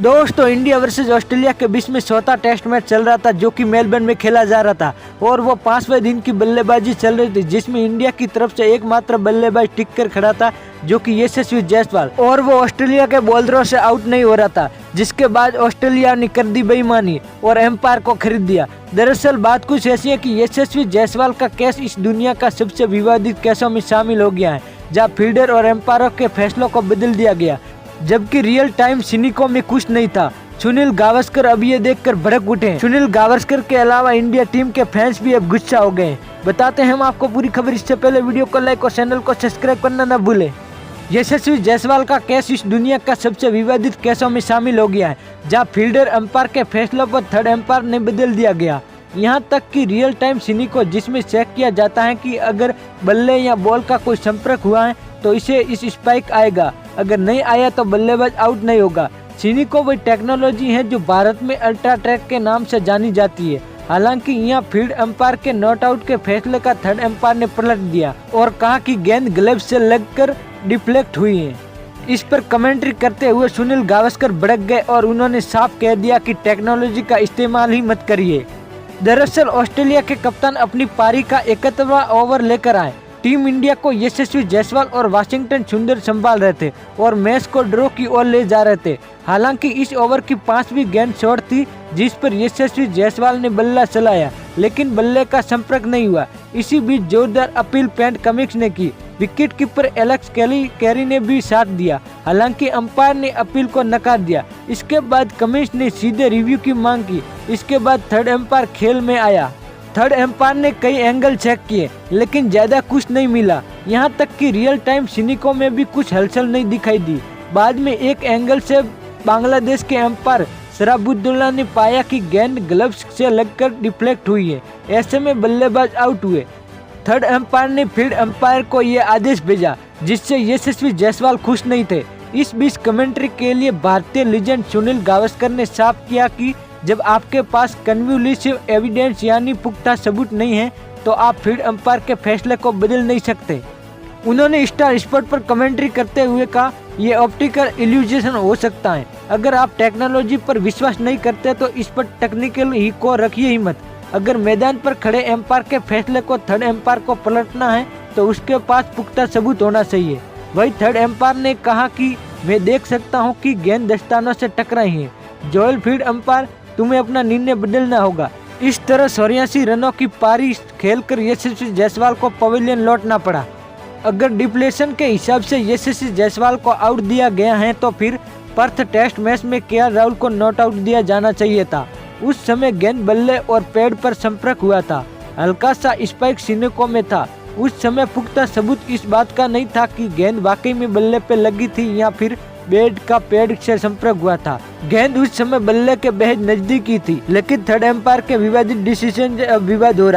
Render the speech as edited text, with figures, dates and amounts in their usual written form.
दोस्तों India versus Australia के बीच में चौथा टेस्ट मैच चल रहा था जो कि मेलबर्न में खेला जा रहा था और वो 5वें दिन की बल्लेबाजी चल रही थी जिसमें इंडिया की तरफ से एकमात्र बल्लेबाज टिक कर खड़ा था जो कि यशस्वी जायसवाल और वो ऑस्ट्रेलिया के बॉलरों से आउट नहीं हो रहा था। जिसके बाद ऑस्ट्रेलिया ने कर दी बेईमानी और एम्पायर को खरीद दिया। दरअसल बात कुछ ऐसी है कि यशस्वी जायसवाल का केस इस दुनिया का सबसे विवादित केसों में शामिल हो गया है जहाँ फील्डर और एम्पायरों के फैसलों को बदल दिया गया, जबकि रियल टाइम सिनिको में कुछ नहीं था। सुनील गावस्कर अब ये देखकर भड़क उठे हैं। सुनील गावस्कर के अलावा इंडिया टीम के फैंस भी अब गुस्सा हो गए। बताते हैं हम आपको पूरी खबर। इससे पहले वीडियो को लाइक और चैनल को सब्सक्राइब करना न भूले। यशस्वी जायसवाल का केस इस दुनिया का सबसे विवादित केसों में शामिल हो गया है जहां फील्डर एम्पायर के फैसलों पर थर्ड एम्पायर ने बदल दिया गया। यहाँ तक कि रियल टाइम सिनिको जिसमें चेक किया जाता है कि अगर बल्ले या बॉल का कोई संपर्क हुआ है तो इसे इस स्पाइक आएगा, अगर नहीं आया तो बल्लेबाज आउट नहीं होगा। सिनिको वही टेक्नोलॉजी है जो भारत में अल्ट्रा ट्रैक के नाम से जानी जाती है। हालांकि यहाँ फील्ड एम्पायर के नॉट आउट के फैसले का थर्ड एम्पायर ने पलट दिया और कहा कि गेंद ग्लव से लगकर डिफ्लेक्ट हुई है। इस पर कमेंट्री करते हुए सुनील गावस्कर भड़क गए और उन्होंने साफ कह दिया कि टेक्नोलॉजी का इस्तेमाल ही मत करिए। दरअसल ऑस्ट्रेलिया के कप्तान अपनी पारी का 71वां ओवर लेकर आए। टीम इंडिया को यशस्वी जायसवाल और वाशिंगटन सुंदर संभाल रहे थे और मैच को ड्रॉ की ओर ले जा रहे थे। हालांकि इस ओवर की 5वीं गेंद शॉर्ट थी जिस पर यशस्वी जायसवाल ने बल्ला चलाया लेकिन बल्ले का संपर्क नहीं हुआ। इसी बीच जोरदार अपील पैट कमिंस ने की। विकेट कीपर एलेक्स कैरी ने भी साथ दिया, हालांकि अंपायर ने अपील को नकार दिया। इसके बाद कमिंस ने सीधे रिव्यू की मांग की। इसके बाद थर्ड एम्पायर खेल में आया। थर्ड एम्पायर ने कई एंगल चेक किए लेकिन ज्यादा कुछ नहीं मिला। यहाँ तक कि रियल टाइम सिनिको में भी कुछ हलचल नहीं दिखाई दी। बाद में एक एंगल से बांग्लादेश के एम्पायर शराबुद्दौला ने पाया कि गेंद ग्लव्स से लगकर डिफ्लेक्ट हुई है। ऐसे में बल्लेबाज आउट हुए। थर्ड एम्पायर ने फील्ड एम्पायर को ये आदेश भेजा जिससे यशस्वी जायसवाल खुश नहीं थे। इस बीच कमेंट्री के लिए भारतीय लीजेंड सुनील गावस्कर ने साफ किया कि जब आपके पास कन्विंसिंग एविडेंस यानी पुख्ता सबूत नहीं है तो आप फील्ड एम्पायर के फैसले को बदल नहीं सकते। उन्होंने स्टार स्पोर्ट पर कमेंट्री करते हुए कहा, ये ऑप्टिकल इल्यूजन हो सकता है। अगर आप टेक्नोलॉजी पर विश्वास नहीं करते तो इस पर टेक्निकल ही को रखिए ही मत। अगर मैदान पर खड़े एम्पायर के फैसले को थर्ड एम्पायर को पलटना है तो उसके पास पुख्ता सबूत होना चाहिए। वही थर्ड एम्पायर ने कहा कि मैं देख सकता हूं कि गेंद दस्तानों से टकराई है। जोएल फील्ड एम्पायर, तुम्हें अपना निर्णय बदलना होगा। इस तरह 84 रनों की पारी खेलकर यशस्वी जायसवाल को पवेलियन लौटना पड़ा। अगर डिप्लेशन के हिसाब से यशस्वी जायसवाल को आउट दिया गया है तो फिर पर्थ टेस्ट मैच में केएल राहुल को नॉट आउट दिया जाना चाहिए था। उस समय गेंद बल्ले और पैड पर संपर्क हुआ था, हल्का सा स्पाइक सिनिको में था। उस समय पुख्ता सबूत इस बात का नहीं था कि गेंद वाकई में बल्ले पे लगी थी या फिर बैट का पैड से संपर्क हुआ था। गेंद उस समय बल्ले के बेहद नजदीकी थी, लेकिन थर्ड एम्पायर के विवादित डिसीजन विवाद हो रहा है।